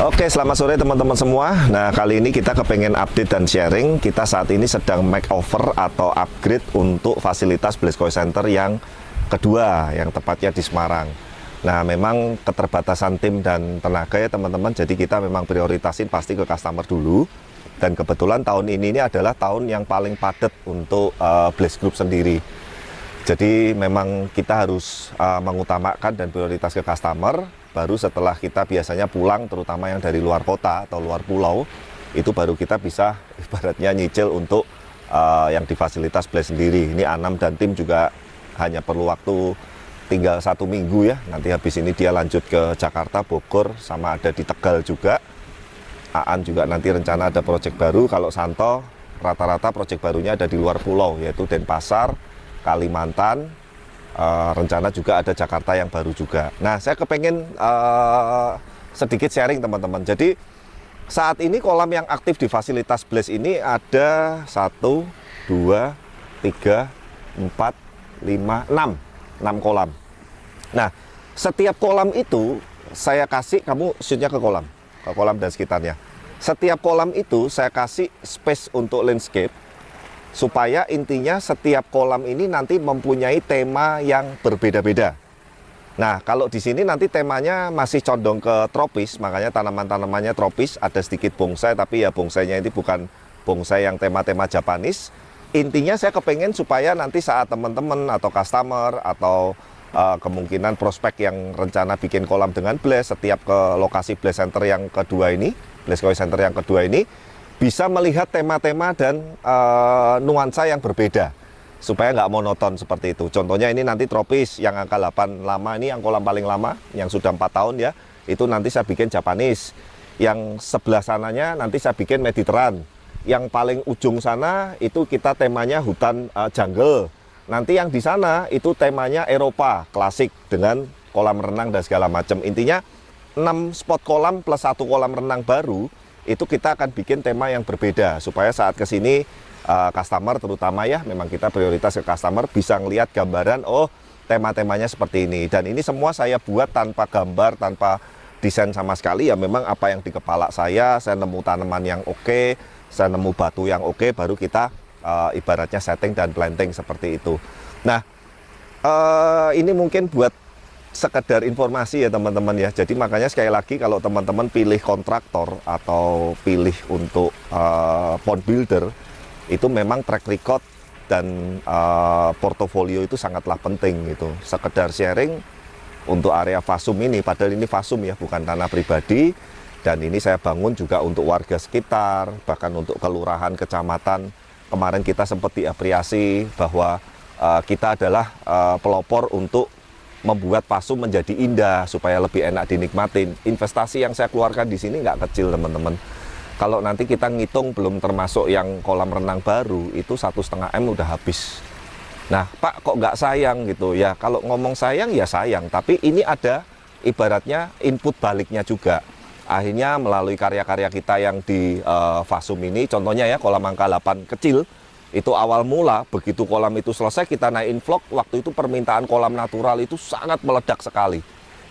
Oke, selamat sore teman-teman semua. Nah, kali ini kita kepengen update dan sharing. Kita saat ini sedang makeover atau upgrade untuk fasilitas Blaskoy Center yang kedua, yang tepatnya di Semarang. Nah, memang keterbatasan tim dan tenaga ya teman-teman. Jadi kita memang prioritasin pasti ke customer dulu. Dan kebetulan tahun ini adalah tahun yang paling padat untuk Blaze Group sendiri. Jadi memang kita harus mengutamakan dan prioritas ke customer. Baru setelah kita biasanya pulang, terutama yang dari luar kota atau luar pulau, itu baru kita bisa ibaratnya nyicil untuk yang di fasilitas Blaze sendiri. Ini Anam dan tim juga hanya perlu waktu tinggal 1 minggu ya. Nanti habis ini dia lanjut ke Jakarta, Bogor, sama ada di Tegal juga. Aan juga nanti rencana ada proyek baru. Kalau Santo rata-rata proyek barunya ada di luar pulau, yaitu Denpasar, Kalimantan, rencana juga ada Jakarta yang baru juga. Nah, saya kepengen sedikit sharing teman-teman. Jadi saat ini kolam yang aktif di fasilitas Blaze ini ada 1, 2, 3, 4, 5, 6 kolam. Nah, setiap kolam itu saya kasih, kamu shootnya ke kolam dan sekitarnya. Setiap kolam itu saya kasih space untuk landscape, supaya intinya setiap kolam ini nanti mempunyai tema yang berbeda-beda. Nah, kalau di sini nanti temanya masih condong ke tropis, makanya tanaman-tanamannya tropis, ada sedikit bonsai, tapi ya bonsainya ini bukan bonsai yang tema-tema Japanese. Intinya saya kepengen supaya nanti saat teman-teman atau customer atau kemungkinan prospek yang rencana bikin kolam dengan Blaze, setiap ke lokasi Blaze Center yang kedua ini, Blaskoy Center yang kedua ini, bisa melihat tema-tema dan nuansa yang berbeda supaya nggak monoton seperti itu. Contohnya ini nanti tropis yang angka 8 lama, ini yang kolam paling lama yang sudah 4 tahun ya, itu nanti saya bikin Japanese. Yang sebelah sananya nanti saya bikin Mediterranean. Yang paling ujung sana itu kita temanya hutan jungle. Nanti yang di sana itu temanya Eropa klasik dengan kolam renang dan segala macam. Intinya 6 spot kolam plus 1 kolam renang baru, itu kita akan bikin tema yang berbeda supaya saat kesini customer terutama ya, memang kita prioritas ke customer bisa ngelihat gambaran, oh tema-temanya seperti ini. Dan ini semua saya buat tanpa gambar, tanpa desain sama sekali ya, memang apa yang di kepala saya nemu tanaman yang oke, saya nemu batu yang oke, baru kita ibaratnya setting dan planting seperti itu. Nah, ini mungkin buat sekedar informasi ya teman-teman ya. Jadi makanya sekali lagi kalau teman-teman pilih kontraktor atau pilih untuk pond builder, itu memang track record dan portofolio itu sangatlah penting gitu. Sekedar sharing untuk area Fasum ini, padahal ini Fasum ya, bukan tanah pribadi, dan ini saya bangun juga untuk warga sekitar, bahkan untuk kelurahan, kecamatan. Kemarin kita sempat diapresiasi bahwa kita adalah pelopor untuk membuat Fasum menjadi indah supaya lebih enak dinikmatin. Investasi yang saya keluarkan di sini nggak kecil teman-teman. Kalau nanti kita ngitung belum termasuk yang kolam renang baru, itu 1,5 M udah habis. Nah, Pak kok nggak sayang gitu ya? Kalau ngomong sayang ya sayang, tapi ini ada ibaratnya input baliknya juga. Akhirnya melalui karya-karya kita yang di Fasum ini, contohnya ya kolam angka 8 kecil, itu awal mula begitu kolam itu selesai kita naikin vlog, waktu itu permintaan kolam natural itu sangat meledak sekali.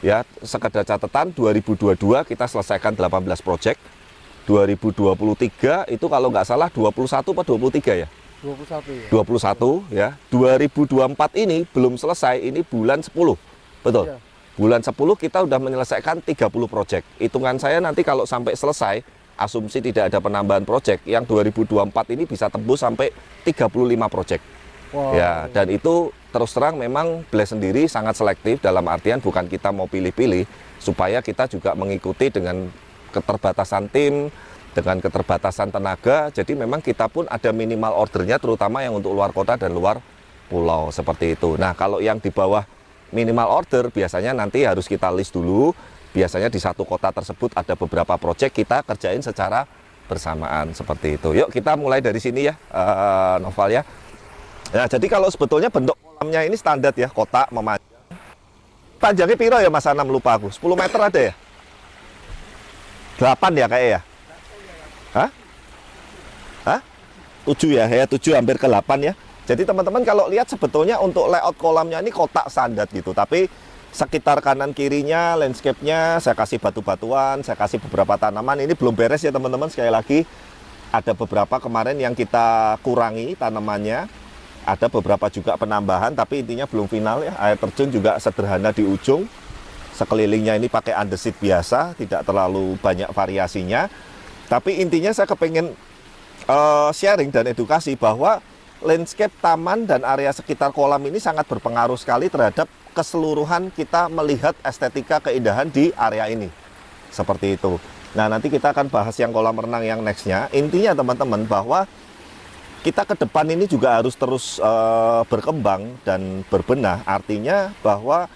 Ya, sekedar catatan 2022 kita selesaikan 18 project. 2023 itu kalau nggak salah 21 atau 23 ya? 21 ya. 21 ya. 2024 ini belum selesai, ini bulan 10. Betul. Iya. Bulan 10 kita udah menyelesaikan 30 project. Hitungan saya nanti kalau sampai selesai, asumsi tidak ada penambahan project, yang 2024 ini bisa tembus sampai 35 project. Wow. Ya, dan itu terus terang memang Blaze sendiri sangat selektif, dalam artian bukan kita mau pilih-pilih, supaya kita juga mengikuti dengan keterbatasan tim, dengan keterbatasan tenaga. Jadi memang kita pun ada minimal ordernya, terutama yang untuk luar kota dan luar pulau seperti itu. Nah, kalau yang di bawah minimal order biasanya nanti harus kita list dulu. Biasanya di satu kota tersebut ada beberapa proyek, kita kerjain secara bersamaan seperti itu. Yuk kita mulai dari sini ya, Noval ya. Nah, jadi kalau sebetulnya bentuk kolamnya ini standar ya, kotak memanjang. Panjangnya piro ya Mas Anam, lupa aku. 10 meter ada ya? 8 ya kayak ya? Hah? Hah? 7 ya, 7 hampir ke 8 ya. Jadi teman-teman kalau lihat sebetulnya untuk layout kolamnya ini kotak standar gitu, tapi sekitar kanan kirinya landscape-nya saya kasih batu-batuan, saya kasih beberapa tanaman. Ini belum beres ya teman-teman, sekali lagi ada beberapa kemarin yang kita kurangi tanamannya, ada beberapa juga penambahan, tapi intinya belum final ya. Air terjun juga sederhana di ujung, sekelilingnya ini pakai andesit biasa, tidak terlalu banyak variasinya. Tapi intinya saya kepengen sharing dan edukasi bahwa landscape taman dan area sekitar kolam ini sangat berpengaruh sekali terhadap keseluruhan kita melihat estetika keindahan di area ini. Seperti itu. Nah, nanti kita akan bahas yang kolam renang yang nextnya. Intinya teman-teman bahwa kita ke depan ini juga harus terus berkembang dan berbenah. Artinya bahwa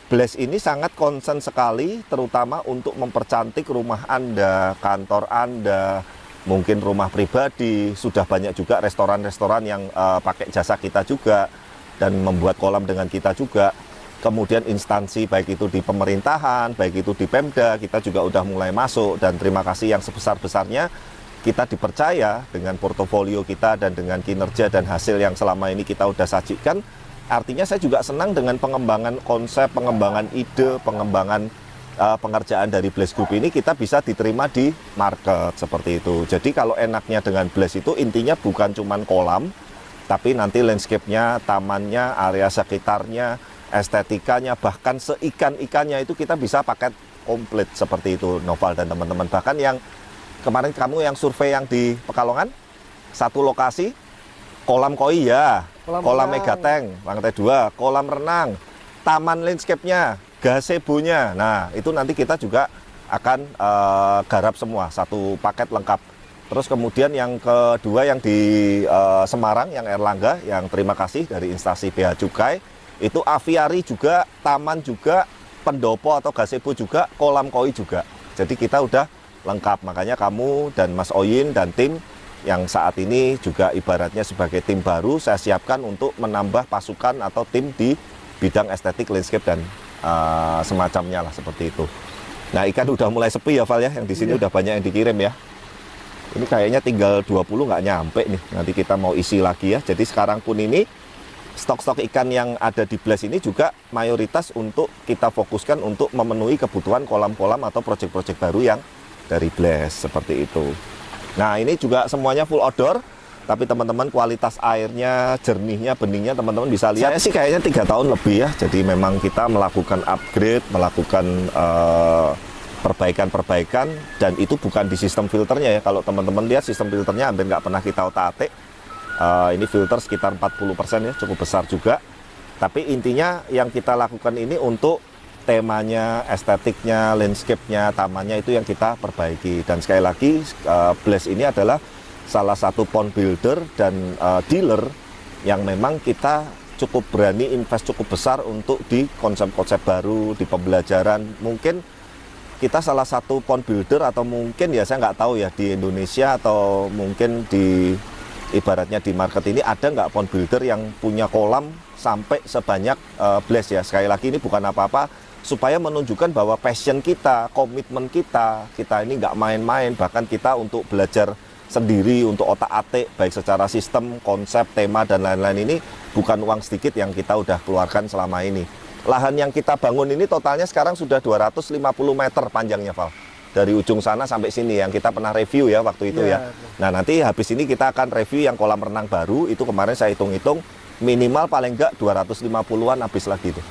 Blaze ini sangat concern sekali terutama untuk mempercantik rumah Anda, kantor Anda, mungkin rumah pribadi. Sudah banyak juga restoran-restoran yang pakai jasa kita juga dan membuat kolam dengan kita juga. Kemudian instansi baik itu di pemerintahan, baik itu di Pemda, kita juga udah mulai masuk, dan terima kasih yang sebesar-besarnya kita dipercaya dengan portofolio kita dan dengan kinerja dan hasil yang selama ini kita udah sajikan. Artinya saya juga senang dengan pengembangan konsep, pengembangan ide, pengembangan pengerjaan dari Blaze Group ini kita bisa diterima di market seperti itu. Jadi kalau enaknya dengan Blaze itu intinya bukan cuman kolam, tapi nanti landscape-nya, tamannya, area sekitarnya, estetikanya, bahkan seikan-ikannya itu kita bisa paket komplit seperti itu, Noval dan teman-teman. Bahkan yang kemarin kamu yang survei yang di Pekalongan, satu lokasi, kolam koi ya, kolam megateng, lantai 2, kolam renang, taman landscape-nya, gazebo-nya. Nah, itu nanti kita juga akan garap semua, satu paket lengkap. Terus kemudian yang kedua yang di Semarang, yang Erlangga, yang terima kasih dari instansi Bea Cukai, itu aviari juga, taman juga, pendopo atau gazebo juga, kolam koi juga. Jadi kita udah lengkap. Makanya kamu dan Mas Oyin dan tim yang saat ini juga ibaratnya sebagai tim baru, saya siapkan untuk menambah pasukan atau tim di bidang estetik, landscape dan semacamnya lah, seperti itu. Nah, ikan udah mulai sepi ya Val ya, yang di sini udah banyak yang dikirim ya. Ini kayaknya tinggal 20 nggak nyampe nih, nanti kita mau isi lagi ya. Jadi sekarang pun ini stok-stok ikan yang ada di Blaze ini juga mayoritas untuk kita fokuskan untuk memenuhi kebutuhan kolam-kolam atau proyek-proyek baru yang dari Blaze, seperti itu. Nah, ini juga semuanya full outdoor, tapi teman-teman kualitas airnya, jernihnya, beningnya teman-teman bisa lihat. Saya sih kayaknya 3 tahun lebih ya, jadi memang kita melakukan upgrade, melakukan perbaikan-perbaikan, dan itu bukan di sistem filternya ya. Kalau teman-teman lihat sistem filternya hampir nggak pernah kita otak-atik. Ini filter sekitar 40% ya, cukup besar juga. Tapi intinya yang kita lakukan ini untuk temanya, estetiknya, landscape-nya, tamannya itu yang kita perbaiki. Dan sekali lagi, Blaze ini adalah salah satu pond builder dan dealer yang memang kita cukup berani invest cukup besar untuk di konsep-konsep baru, di pembelajaran. Mungkin kita salah satu pond builder atau mungkin ya saya nggak tahu ya di Indonesia atau mungkin di ibaratnya di market ini ada nggak pond builder yang punya kolam sampai sebanyak Blaze ya. Sekali lagi ini bukan apa-apa, supaya menunjukkan bahwa passion kita, komitmen kita ini nggak main-main. Bahkan kita untuk belajar sendiri, untuk otak-atik, baik secara sistem, konsep, tema, dan lain-lain ini bukan uang sedikit yang kita udah keluarkan selama ini. Lahan yang kita bangun ini totalnya sekarang sudah 250 meter panjangnya, Val. Dari ujung sana sampai sini yang kita pernah review ya waktu itu ya. Nah, nanti habis ini kita akan review yang kolam renang baru. Itu kemarin saya hitung-hitung minimal paling enggak 250-an habis lagi tuh.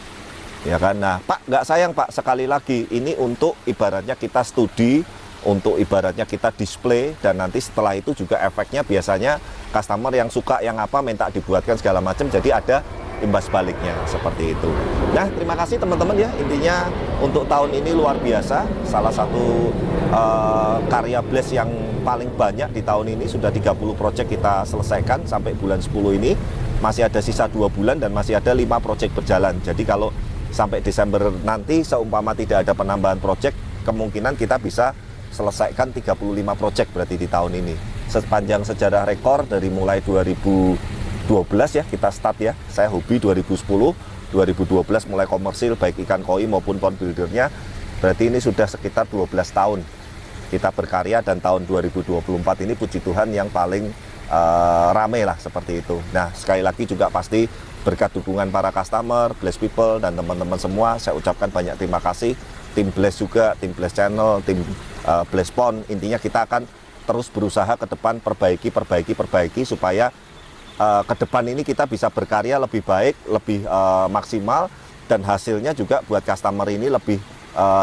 Ya kan? Nah, Pak, nggak sayang Pak, sekali lagi ini untuk ibaratnya kita studi, untuk ibaratnya kita display, dan nanti setelah itu juga efeknya biasanya customer yang suka yang apa minta dibuatkan segala macam, jadi ada imbas baliknya seperti itu. Nah, terima kasih teman-teman ya. Intinya untuk tahun ini luar biasa. Salah satu karya Blaze yang paling banyak di tahun ini, sudah 30 proyek kita selesaikan sampai bulan 10 ini. Masih ada sisa 2 bulan dan masih ada 5 proyek berjalan. Jadi kalau sampai Desember nanti seumpama tidak ada penambahan proyek, kemungkinan kita bisa selesaikan 35 proyek berarti di tahun ini. Sepanjang sejarah rekor dari mulai 2012 ya kita start ya, saya hobi 2010, 2012 mulai komersil baik ikan koi maupun pond buildernya, berarti ini sudah sekitar 12 tahun kita berkarya, dan tahun 2024 ini puji Tuhan yang paling rame lah seperti itu. Nah, sekali lagi juga pasti berkat dukungan para customer, Blaze People dan teman-teman semua, saya ucapkan banyak terima kasih. Tim Blaze juga, tim Blaze Channel, tim Blaze Pond, intinya kita akan terus berusaha ke depan perbaiki supaya ke depan ini kita bisa berkarya lebih baik, lebih maksimal, dan hasilnya juga buat customer ini lebih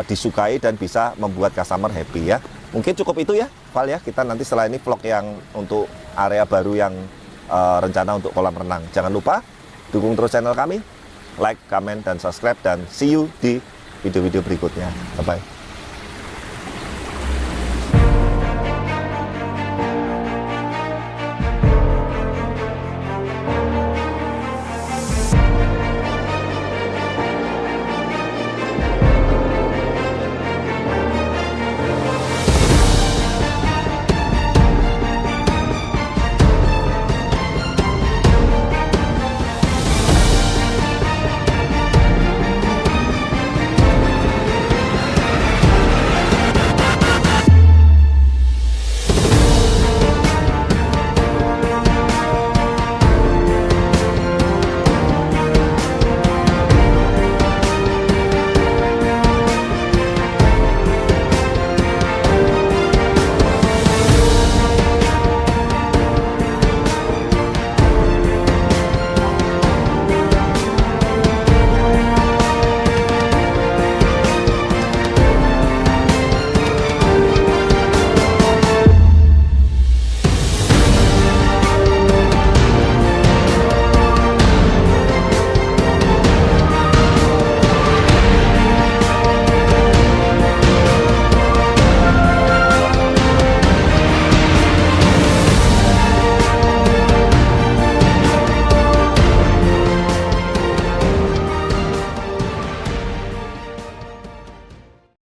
disukai dan bisa membuat customer happy ya. Mungkin cukup itu ya, Val ya. Kita nanti setelah ini vlog yang untuk area baru yang rencana untuk kolam renang. Jangan lupa dukung terus channel kami, like, comment, dan subscribe, dan see you di video-video berikutnya. Bye-bye.